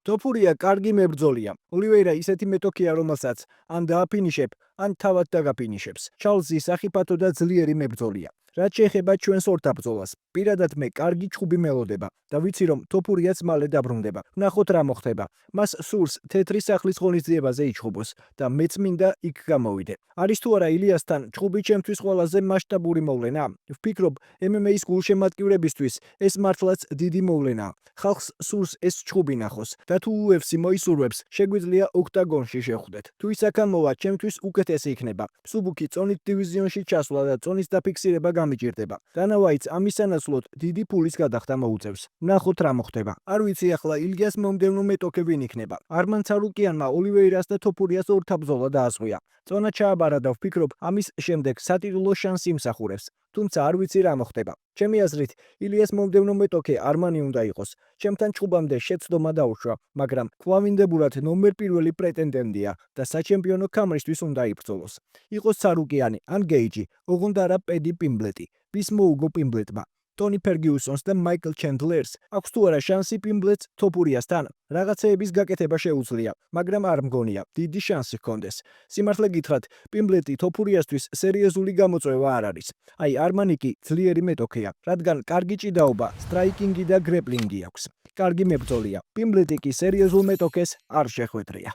ტოფურია კარგი მებრძოლია. ოლივეირა ისეთი მეტოქეა, რომელსაც ან დააფინიშებ, ან თავად დაგაფინიშებს. ჩარლზი სახიფათო და ძლიერი მებრძოლია. რაც შეეხება ჩვენს ორთაბრძოლას, პირადად მე კარგი ჩხუბი მელოდება და ვიცი რომ ტოფურიაც მალე დაბრუნდება. ვნახოთ რა მოხდება. მას სურს თეთრი სახლის ღონისძიებაზე იჩხუბოს და მეც მინდა იქ გამოვიდე. არის თუ არა ილიასთან ჩხუბი ჩემთვის ყველაზე მასშტაბური მოვლენა? ვფიქრობ, MMA-ის გულშემატკივრებისთვის ეს მართლაც დიდი მოვლენაა. ხალხს სურს ეს ჩხუბი ნახოს და თუ UFC მოისურვებს, შეგვიძლია ოქტაგონში შევხვდეთ. თუ ისაქან მოვა, ჩემთვის უკეთესი იქნება. მსუბუქი წონით დივიზიონში ჩასვლა და წონის დაფიქსირება გამიჭირდება. დანა ვაიტს ამის სანაცვლოდ დიდი ფულის გადახდა მოუწევს. ვნახოთ რა მოხდება. არ ვიცი ახლა ილგიას მომდევნო მეტოქე ვინ იქნება. არმან ცარუკიანმა ოლივეირას და თოფურიას ორთაბრძოლა დაასვია. წონა ჩააბარა და ვფიქრობ, ამის შემდეგ სატიტულო შანსი იმსახურებს. თუმცა არ ვიცი რა მოხდება. ჩემი აზრით, ილიას მომდევნო მეტოქე არმანი უნდა იყოს. ჩემთან ჩხუბამდე შეცდომა დაუშვა, მაგრამ კვლავინდებურად ნომერ პირველი პრეტენდენტია და საჩემპიონო ქამრისთვის უნდა იბრძოლოს. იყოს ცარუკიანი ან გეიჯი, ოღონდ არა პედი პიმბლეტი. ვის მოუგო პიმბლეტმა? ტონი ფერგიუსონს და მაიკლ ჩენდლერს აქვს თუ არა შანსი პიმბლეტს თოფურიასთან? რაღაცეების გაკეთება შეუძლია, მაგრამ არ მგონია დიდი შანსი ჰქონდეს. სიმართლე გითხრათ, პიმბლეტი თოფურიასთვის სერიოზული გამოწვევა არ არის. აი არმანი კი ძლიერი მეტოქეა, რადგან კარგი ჭიდაობა, სტრაიკინგი და გრეპლინგი აქვს. კარგი მებრძოლია. პიმბლეტი კი სერიოზულ მეტოქეს არ შეხვედრია.